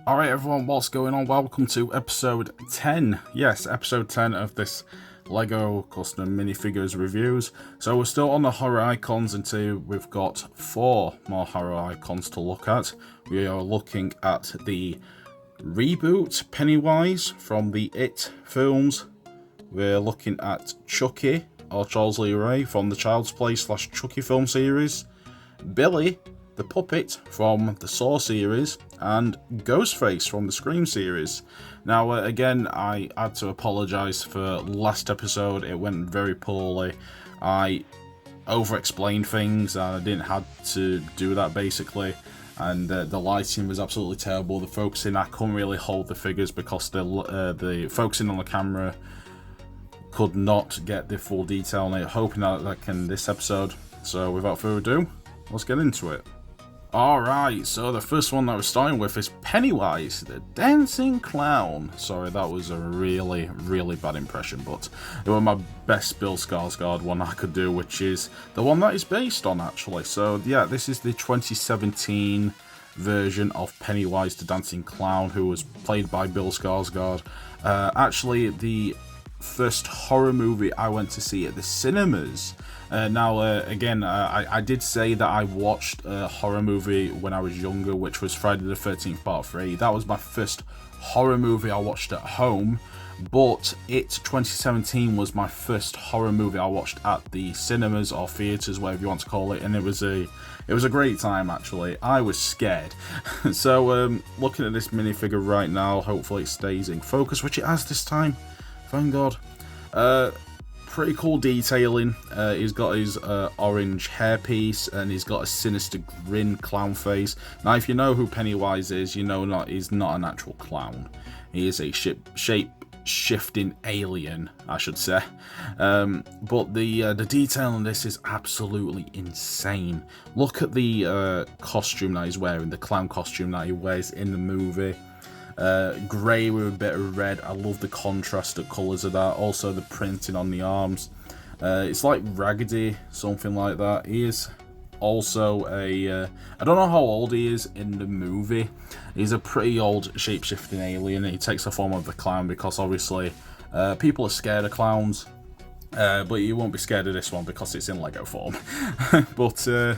Alright everyone, what's going on? Welcome to episode 10. Yes, episode 10 of this LEGO custom minifigures reviews. So we're still on the horror icons until we've got 4 more horror icons to look at. We are looking at the reboot Pennywise from the It films. We're looking at Chucky, or Charles Lee Ray, from the Child's Play / Chucky film series. Billy, the puppet from the Saw series, and Ghostface from the Scream series. Now, again, I had to apologise for last episode. It went very poorly. I over-explained things, and I didn't have to do that, basically. And the lighting was absolutely terrible. The focusing, I couldn't really hold the figures because the focusing on the camera could not get the full detail on it. Hoping that I can this episode. So, without further ado, let's get into it. Alright, so the first one that we're starting with is Pennywise, the dancing clown. Sorry, that was a really, really bad impression, but it was my best Bill Skarsgård one I could do, which is the one that is based on, actually. So, yeah, this is the 2017 version of Pennywise, the dancing clown, who was played by Bill Skarsgård. Actually, the first horror movie I went to see at the cinemas. Again, I did say that I watched a horror movie when I was younger, which was Friday the 13th Part 3. That was my first horror movie I watched at home, but It 2017 was my first horror movie I watched at the cinemas or theatres, whatever you want to call it, and it was a great time, actually. I was scared. So, looking at this minifigure right now, hopefully it stays in focus, which it has this time. Thank God. Pretty cool detailing. He's got his orange hairpiece, and he's got a sinister grin clown face. Now, if you know who Pennywise is, you know he's not an actual clown. He is a shape-shifting alien, I should say. But the detail on this is absolutely insane. Look at the costume that he's wearing, the clown costume that he wears in the movie. Grey with a bit of red. I love the contrast of colours of that. Also the printing on the arms. It's like raggedy, something like that. He is also I don't know how old he is in the movie. He's a pretty old shape-shifting alien. He takes the form of the clown because obviously people are scared of clowns. But you won't be scared of this one because it's in Lego form. But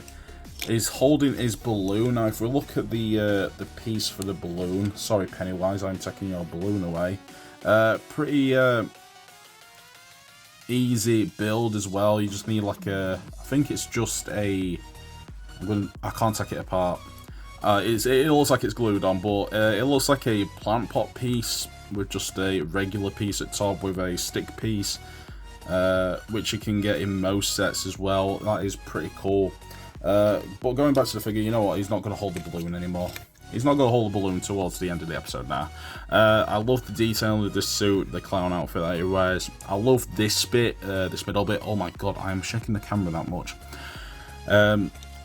he's holding his balloon. Now, if we look at the piece for the balloon, sorry Pennywise, I'm taking your balloon away. Pretty easy build as well. You just need like I think it's just I can't take it apart. It looks like it's glued on, but it looks like a plant pot piece with just a regular piece at top with a stick piece, which you can get in most sets as well. That is pretty cool. But going back to the figure, you know what? He's not going to hold the balloon anymore. He's not going to hold the balloon towards the end of the episode now. I love the detailing of this suit, the clown outfit that he wears. I love this bit, this middle bit. Oh my god, I am shaking the camera that much.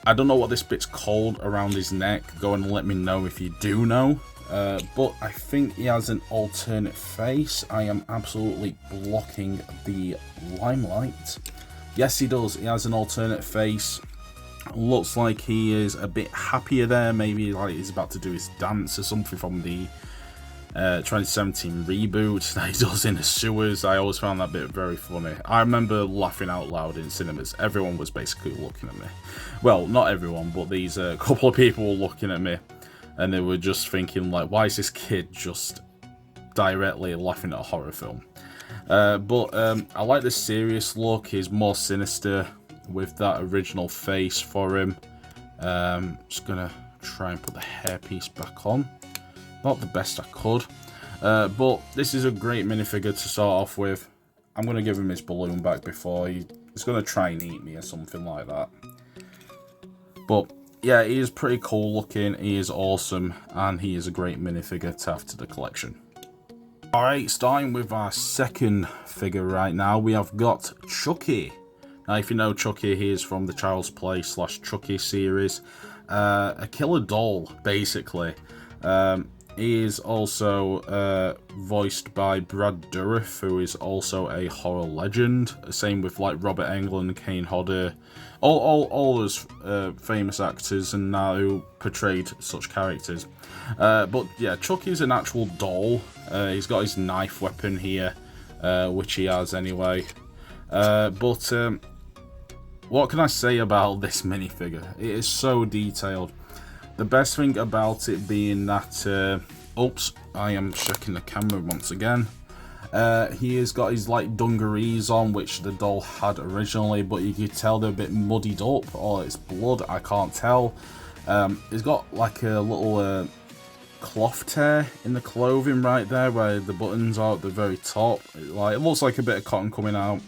I don't know what this bit's called around his neck. Go and let me know if you do know. But I think he has an alternate face. I am absolutely blocking the limelight. Yes, he does. He has an alternate face. Looks like he is a bit happier there. Maybe like he's about to do his dance or something from the 2017 reboot that he does in the sewers. I always found that bit very funny. I remember laughing out loud in cinemas. Everyone was basically looking at me. Well, not everyone, but these couple of people were looking at me, and they were just thinking like, why is this kid just directly laughing at a horror film? But I like the serious look. He's more sinister with that original face for him. Just gonna try and put the hairpiece back on. Not the best I could, but this is a great minifigure to start off with. I'm gonna give him his balloon back before he's gonna try and eat me or something like that. But yeah, he is pretty cool looking. He is awesome, and he is a great minifigure to have to the collection. Alright, starting with our second figure right now, we have got Chucky. Now, if you know Chucky, he is from the Child's Play / Chucky series. A killer doll, basically. He is also voiced by Brad Dourif, who is also a horror legend. Same with like Robert Englund, Kane Hodder, all those famous actors and now who portrayed such characters. But yeah, Chucky's an actual doll. He's got his knife weapon here, which he has anyway. But what can I say about this minifigure? It is so detailed. The best thing about it being that, oops, I am checking the camera once again. He has got his like dungarees on, which the doll had originally, but you could tell they're a bit muddied up, or it's blood, I can't tell. He's got like a little cloth tear in the clothing right there, where the buttons are at the very top. It looks like a bit of cotton coming out.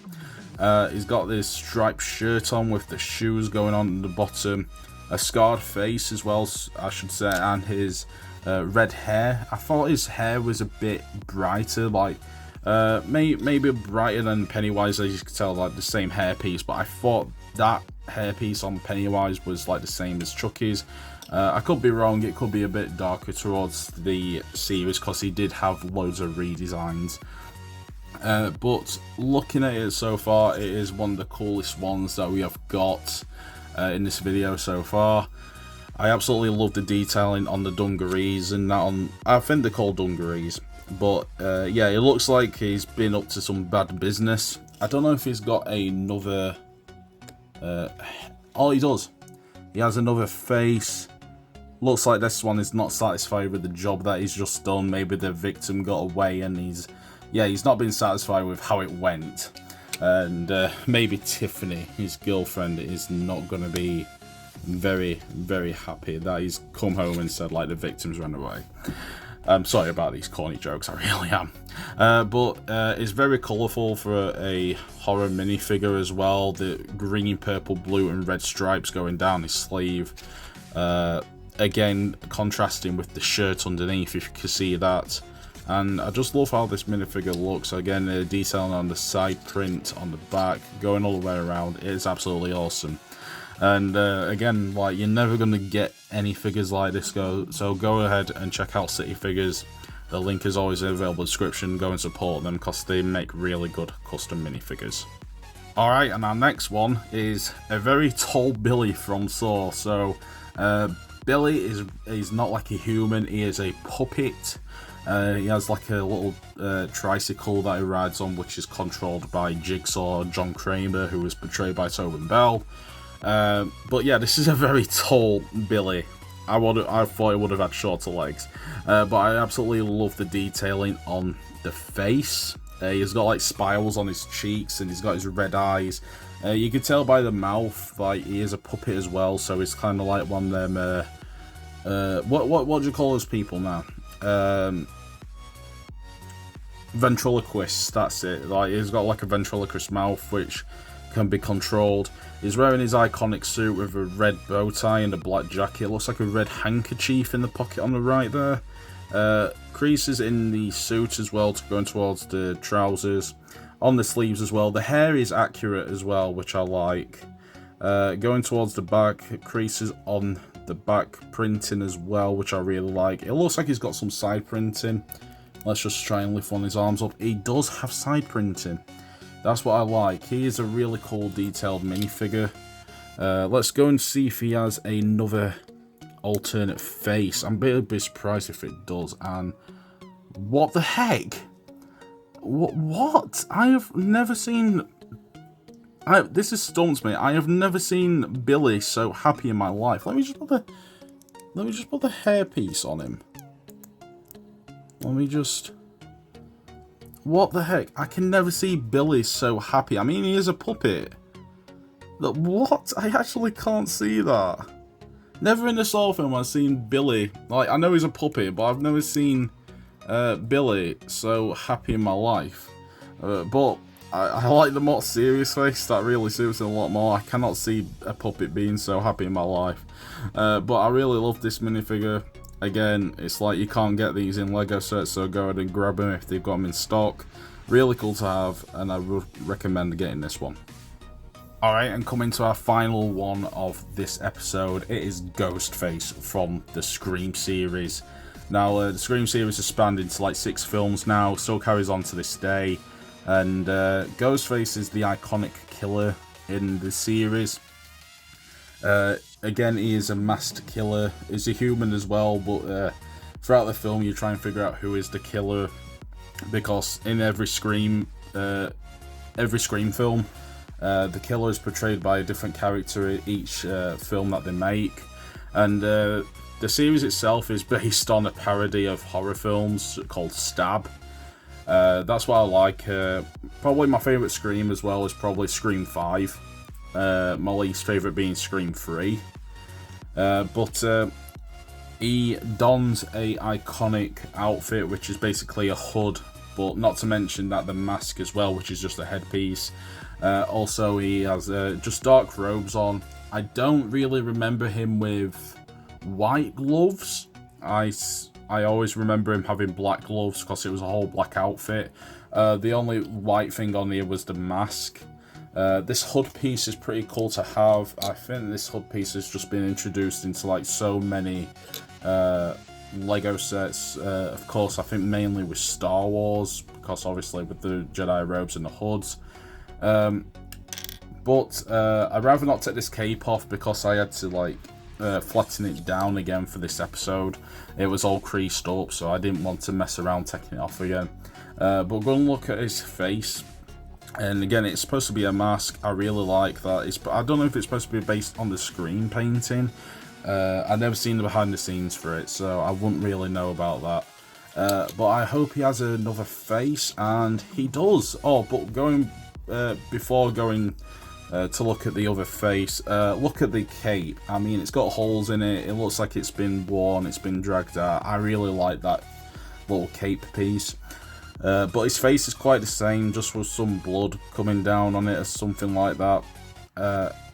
He's got this striped shirt on with the shoes going on at the bottom. A scarred face as well, I should say, and his red hair. I thought his hair was a bit brighter, like maybe brighter than Pennywise, as you can tell, like the same hairpiece, but I thought that hairpiece on Pennywise was like the same as Chucky's. I could be wrong, it could be a bit darker towards the series because he did have loads of redesigns. But looking at it so far, it is one of the coolest ones that we have got in this video so far. I absolutely love the detailing on the dungarees and that on, I think they're called dungarees, but yeah, it looks like he's been up to some bad business. I don't know if he's got another, oh he does, he has another face. Looks like this one is not satisfied with the job that he's just done. Maybe the victim got away and he's not been satisfied with how it went. And maybe Tiffany, his girlfriend, is not going to be very, very happy that he's come home and said like the victims ran away. I'm sorry about these corny jokes, I really am. But it's very colourful for a horror minifigure as well. The green, purple, blue and red stripes going down his sleeve. Again, contrasting with the shirt underneath, if you can see that. And I just love how this minifigure looks. Again, the detailing on the side print, on the back, going all the way around, it is absolutely awesome. And again, like, you're never going to get any figures like this, so go ahead and check out City Figures. The link is always available in the description. Go and support them because they make really good custom minifigures. Alright, and our next one is a very tall Billy from Saw. So Billy is not like a human, he is a puppet. He has like a little tricycle that he rides on, which is controlled by Jigsaw John Kramer, who was portrayed by Tobin Bell. But yeah, this is a very tall Billy. I thought he would have had shorter legs, but I absolutely love the detailing on the face. He's got like spirals on his cheeks, and he's got his red eyes. You can tell by the mouth, like he is a puppet as well, so it's kind of like one of them. What do you call those people now? Ventriloquists, that's it. Like, he's got like a ventriloquist mouth which can be controlled. He's wearing his iconic suit with a red bow tie and a black jacket. It looks like a red handkerchief in the pocket on the right there. Creases in the suit as well, going towards the trousers. On the sleeves as well. The hair is accurate as well, which I like. Going towards the back, creases on the back printing as well, which I really like. It looks like he's got some side printing. Let's just try and lift one of his arms up. He does have side printing. That's what I like. He is a really cool detailed minifigure. Let's go and see if he has another alternate face. I'm a bit surprised if it does. And what the heck? What? I have never seen... this has stumped me. I have never seen Billy so happy in my life. Let me just put the hairpiece on him. Let me just... What the heck? I can never see Billy so happy. I mean, he is a puppet. But what? I actually can't see that. Never in the Saw film I've seen Billy... Like, I know he's a puppet, but I've never seen Billy so happy in my life. But I like the more serious face. That really suits him a lot more. I cannot see a puppet being so happy in my life. But I really love this minifigure. Again, it's like you can't get these in Lego sets, so go ahead and grab them if they've got them in stock. Really cool to have, and I would recommend getting this one. Alright, and coming to our final one of this episode, it is Ghostface from the Scream series. Now, the Scream series has spanned into like 6 films now, still carries on to this day, and Ghostface is the iconic killer in the series. Again, he is a masked killer. He's a human as well, but throughout the film you try and figure out who is the killer, because in every Scream film, the killer is portrayed by a different character in each film that they make, and the series itself is based on a parody of horror films called Stab. That's what I like. Probably my favourite Scream as well is probably Scream 5. My least favourite being Scream 3. But he dons a iconic outfit, which is basically a hood, but not to mention that the mask as well, which is just a headpiece. Also, he has just dark robes on. I don't really remember him with white gloves. I always remember him having black gloves because it was a whole black outfit. The only white thing on here was the mask. This hood piece is pretty cool to have. I think this hood piece has just been introduced into like so many Lego sets. Of course, I think mainly with Star Wars, because obviously with the Jedi robes and the hoods. But I'd rather not take this cape off because I had to like flatten it down again for this episode. It was all creased up, so I didn't want to mess around taking it off again. But we're going to look at his face. And again, it's supposed to be a mask. I really like that. I don't know if it's supposed to be based on the Scream painting. I've never seen the behind the scenes for it, so I wouldn't really know about that. But I hope he has another face, and he does. Oh, but before going to look at the other face, look at the cape. I mean, it's got holes in it. It looks like it's been worn, it's been dragged out. I really like that little cape piece. But his face is quite the same, just with some blood coming down on it or something like that.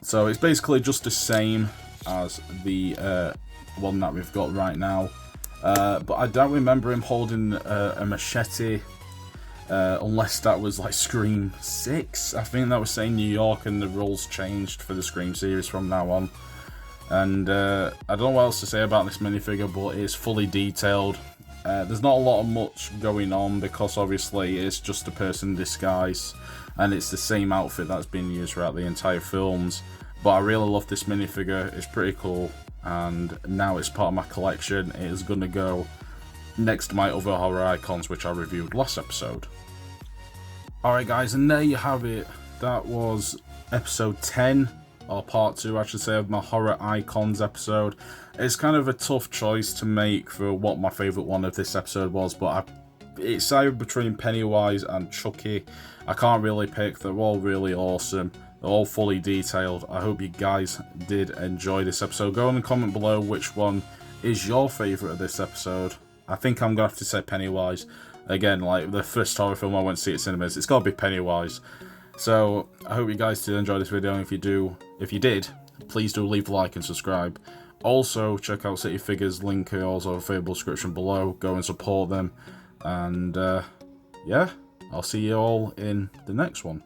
So it's basically just the same as the one that we've got right now. But I don't remember him holding a machete, unless that was like Scream 6. I think that was saying New York, and the rules changed for the Scream series from now on. And I don't know what else to say about this minifigure, but it's fully detailed. There's not a lot of much going on because obviously it's just a person in disguise, and it's the same outfit that's been used throughout the entire films. But I really love this minifigure. It's pretty cool, and now it's part of my collection. It is going to go next to my other horror icons, which I reviewed last episode. Alright guys, and there you have it. That was episode 10, or part 2 I should say, of my horror icons episode. It's kind of a tough choice to make for what my favourite one of this episode was, but it's either between Pennywise and Chucky. I can't really pick. They're all really awesome. They're all fully detailed. I hope you guys did enjoy this episode. Go and comment below which one is your favourite of this episode. I think I'm going to have to say Pennywise. Again, like the first horror film I went to see at cinemas, it's got to be Pennywise. So I hope you guys did enjoy this video, and if you did, please do leave a like and subscribe. Also, check out City Figures, link is also available description below. Go and support them, and yeah, I'll see you all in the next one.